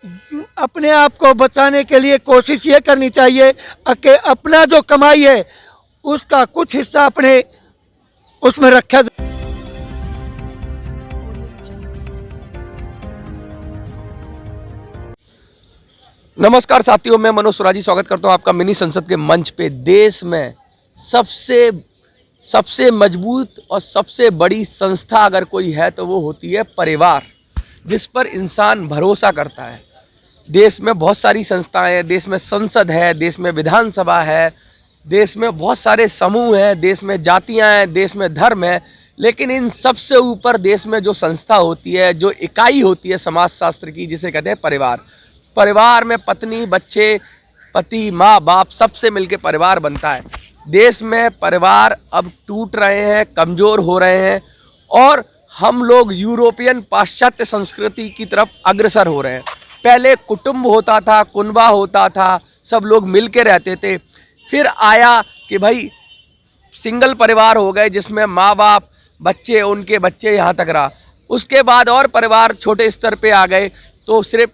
अपने आप को बचाने के लिए कोशिश ये करनी चाहिए कि अपना जो कमाई है उसका कुछ हिस्सा अपने उसमें रखा जाए। नमस्कार साथियों, मैं मनोज सुराजी स्वागत करता हूं आपका मिनी संसद के मंच पे। देश में सबसे मजबूत और सबसे बड़ी संस्था अगर कोई है तो वो होती है परिवार, जिस पर इंसान भरोसा करता है। देश में बहुत सारी संस्थाएं हैं, देश में संसद है, देश में विधानसभा है, देश में बहुत सारे समूह हैं, देश में जातियां हैं, देश में धर्म है, लेकिन इन सबसे ऊपर देश में जो संस्था होती है, जो इकाई होती है समाजशास्त्र की, जिसे कहते हैं परिवार। परिवार में पत्नी, बच्चे, पति, माँ बाप सबसे मिलकर परिवार बनता है। देश में परिवार अब टूट रहे हैं, कमज़ोर हो रहे हैं और हम लोग यूरोपियन पाश्चात्य संस्कृति की तरफ अग्रसर हो रहे हैं। पहले कुटुंब होता था, कुनबा होता था, सब लोग मिल के रहते थे। फिर आया कि भाई सिंगल परिवार हो गए, जिसमें माँ बाप, बच्चे, उनके बच्चे, यहाँ तक रहा। उसके बाद और परिवार छोटे स्तर पे आ गए तो सिर्फ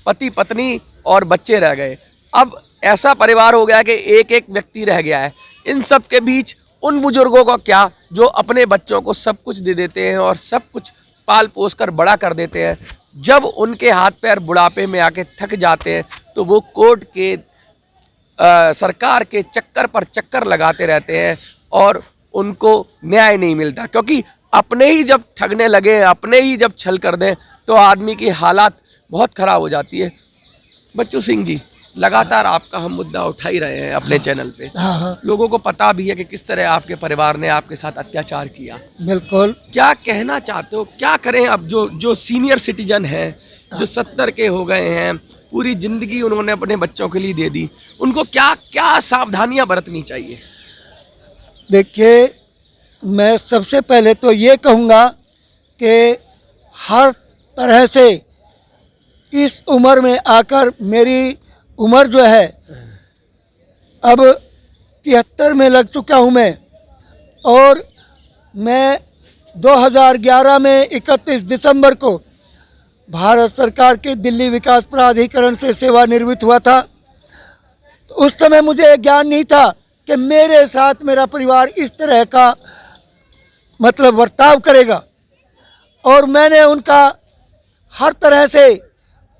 पति पत्नी और बच्चे रह गए। अब ऐसा परिवार हो गया कि एक एक व्यक्ति रह गया है। इन सब के बीच उन बुजुर्गों का क्या, जो अपने बच्चों को सब कुछ दे देते हैं और सब कुछ पाल पोस कर बड़ा कर देते हैं। जब उनके हाथ पैर बुढ़ापे में आके थक जाते हैं तो वो कोर्ट के सरकार के चक्कर पर चक्कर लगाते रहते हैं और उनको न्याय नहीं मिलता, क्योंकि अपने ही जब ठगने लगे, अपने ही जब छल कर दें तो आदमी की हालात बहुत ख़राब हो जाती है। बच्चू सिंह जी, लगातार आपका हम मुद्दा उठा ही रहे हैं अपने चैनल पे। लोगों को पता भी है कि किस तरह आपके परिवार ने आपके साथ अत्याचार किया। बिल्कुल। क्या कहना चाहते हो, क्या करें अब जो सीनियर सिटीजन हैं, जो 70 के हो गए हैं, पूरी ज़िंदगी उन्होंने अपने बच्चों के लिए दे दी, उनको क्या क्या सावधानियां बरतनी चाहिए? देखिए, मैं सबसे पहले तो ये कहूँगा कि हर तरह से इस उम्र में आकर, मेरी उम्र जो है अब 73 में लग चुका हूँ मैं, और मैं 2011 में 31 दिसंबर को भारत सरकार के दिल्ली विकास प्राधिकरण से सेवानिवृत्त हुआ था। तो उस समय मुझे ज्ञान नहीं था कि मेरे साथ मेरा परिवार इस तरह का मतलब बर्ताव करेगा, और मैंने उनका हर तरह से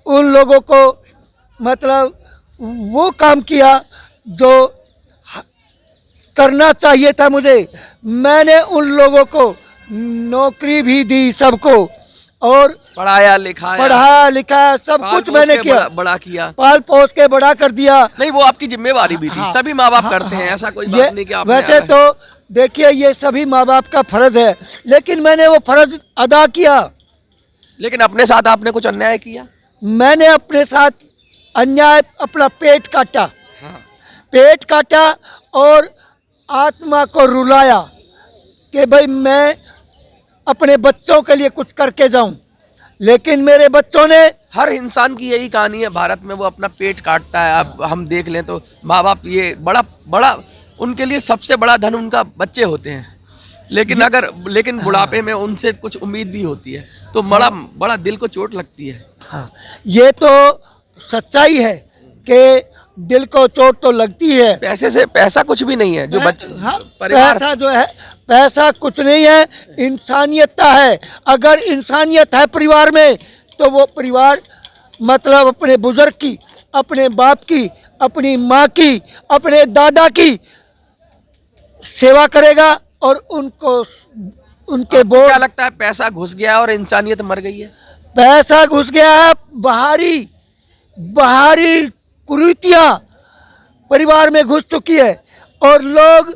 उन लोगों को मतलब वो काम किया जो करना चाहिए था मुझे। मैंने उन लोगों को नौकरी भी दी सबको, और पढ़ाया लिखाया सब कुछ मैंने किया, बड़ा किया, पाल पोस के बड़ा कर दिया। नहीं, वो आपकी जिम्मेवारी भी थी। सभी माँ बाप करते हैं, ऐसा कोई बात नहीं कि आपने वैसे तो देखिए, ये सभी माँ बाप का फर्ज है, लेकिन मैंने वो फर्ज अदा किया। लेकिन अपने साथ आपने कुछ अन्याय किया। मैंने अपने साथ अन्याय, अपना पेट काटा। पेट काटा और आत्मा को रुलाया कि भाई मैं अपने बच्चों के लिए कुछ करके जाऊं, लेकिन मेरे बच्चों ने, हर इंसान की यही कहानी है भारत में, वो अपना पेट काटता है। अब हम देख लें तो माँ बाप, ये बड़ा उनके लिए सबसे बड़ा धन उनका बच्चे होते हैं। लेकिन बुढ़ापे में उनसे कुछ उम्मीद भी होती है, तो बड़ा दिल को चोट लगती है। हाँ, ये तो सच्चाई है कि दिल को चोट तो लगती है। पैसे से, पैसा कुछ भी नहीं है जो बच्चे, पैसा जो है, पैसा कुछ नहीं है, इंसानियत है। अगर इंसानियत है परिवार में तो वो परिवार मतलब अपने बुजुर्ग की, अपने बाप की, अपनी माँ की, अपने दादा की सेवा करेगा, और उनको उनके बोझ। क्या लगता है, पैसा घुस गया और इंसानियत मर गई है? पैसा घुस गया है, बाहरी कुरीतियां परिवार में घुस चुकी है और लोग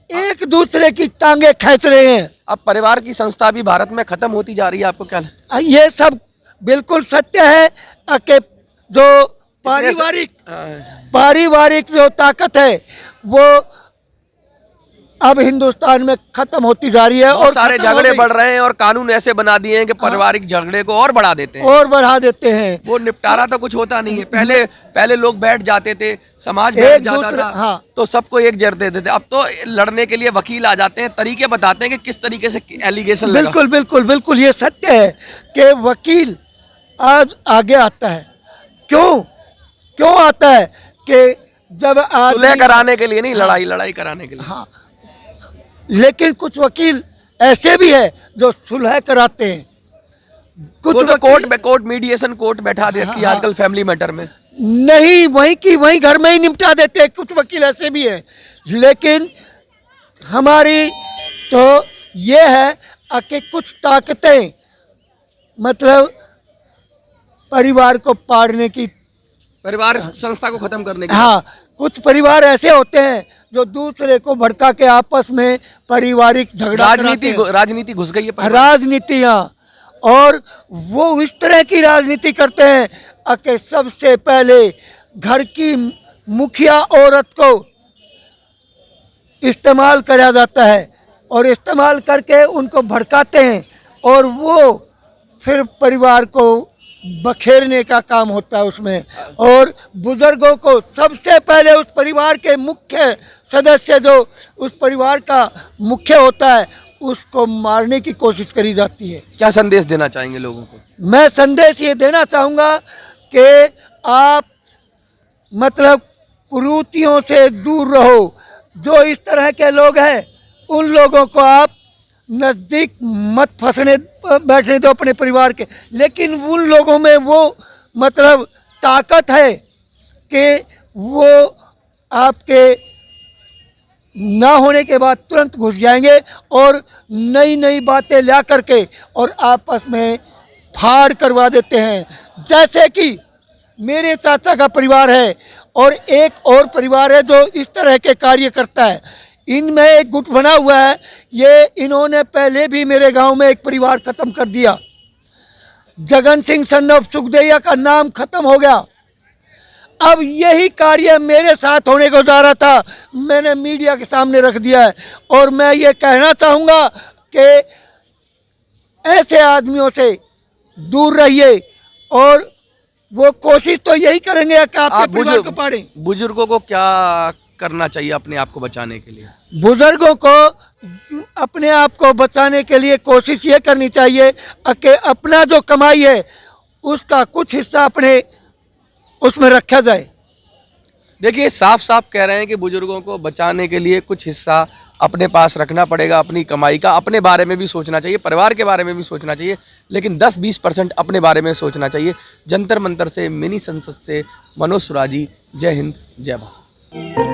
एक दूसरे की टांगे खींच रहे हैं। अब परिवार की संस्था भी भारत में खत्म होती जा रही है, आपको क्या लगता है? ये सब बिल्कुल सत्य है कि जो पारिवारिक जो ताकत है वो अब हिंदुस्तान में खत्म होती जा रही है, और सारे झगड़े बढ़ रहे हैं और कानून ऐसे बना दिए हैं कि पारिवारिक झगड़े को और बढ़ा देते हैं, और बढ़ा देते हैं। वो निपटारा तो कुछ होता नहीं है। पहले लोग बैठ जाते थे, समाज बैठ जाता था, तो सबको एक जर देते थे। अब तो लड़ने के लिए वकील आ जाते हैं, तरीके बताते हैं कि किस तरीके से एलिगेशन लगा। बिल्कुल, ये सत्य है कि वकील आज आगे आता है क्यों आता है कि जब सुलह आदमी, कराने के लिए नहीं, लड़ाई कराने के लिए। हाँ, लेकिन कुछ वकील ऐसे भी है जो सुलह कराते हैं। कुछ वो तो वकील कोर्ट मीडिएशन कोर्ट बैठा दे रखी है हाँ। आजकल फैमिली मैटर में। नहीं, वहीं की वहीं घर में ही निपटा देते हैं। कुछ वकील ऐसे भी हैं, लेकिन हमारी तो ये है कि कुछ ताकतें मतलब परिवार को पाड़ने की, परिवार संस्था को खत्म करने की। हाँ, कुछ परिवार ऐसे होते हैं जो दूसरे को भड़का के आपस में पारिवारिक झगड़ा कराते हैं। राजनीति घुस गई है परिवार। राजनीतियाँ, और वो इस तरह की राजनीति करते हैं कि सबसे पहले घर की मुखिया औरत को इस्तेमाल करा जाता है और इस्तेमाल करके उनको भड़काते हैं, और वो फिर परिवार को बखेरने का काम होता है उसमें। और बुजुर्गों को सबसे पहले उस परिवार के मुख्य सदस्य, जो उस परिवार का मुख्य होता है, उसको मारने की कोशिश करी जाती है। क्या संदेश देना चाहेंगे लोगों को? मैं संदेश ये देना चाहूँगा कि आप मतलब कुरीतियों से दूर रहो। जो इस तरह के लोग हैं, उन लोगों को आप नज़दीक मत फंसने बैठने दो अपने परिवार के। लेकिन उन लोगों में वो मतलब ताकत है कि वो आपके ना होने के बाद तुरंत घुस जाएंगे और नई नई बातें ला करके और आपस में फाड़ करवा देते हैं। जैसे कि मेरे चाचा का परिवार है और एक और परिवार है जो इस तरह के कार्य करता है। इनमें एक गुट बना हुआ है। ये इन्होंने पहले भी मेरे गांव में एक परिवार खत्म कर दिया। जगन सिंह सन ऑफ सुखदैया का नाम खत्म हो गया। अब यही कार्य मेरे साथ होने को जा रहा था, मैंने मीडिया के सामने रख दिया है। और मैं ये कहना चाहूँगा कि ऐसे आदमियों से दूर रहिए, और वो कोशिश तो यही करेंगे कि आपके परिवार को पाड़ें। बुजुर्गों को क्या करना चाहिए अपने आप को बचाने के लिए? बुजुर्गों को अपने आप को बचाने के लिए कोशिश ये करनी चाहिए कि अपना जो कमाई है उसका कुछ हिस्सा अपने उसमें रखा जाए। देखिए, साफ साफ कह रहे हैं कि बुजुर्गों को बचाने के लिए कुछ हिस्सा अपने पास रखना पड़ेगा, अपनी कमाई का। अपने बारे में भी सोचना चाहिए, परिवार के बारे में भी सोचना चाहिए, लेकिन 10-20% अपने बारे में सोचना चाहिए। जंतर मंतर से, मिनी संसद से, मनोज सुराजी। जय हिंद, जय भारत।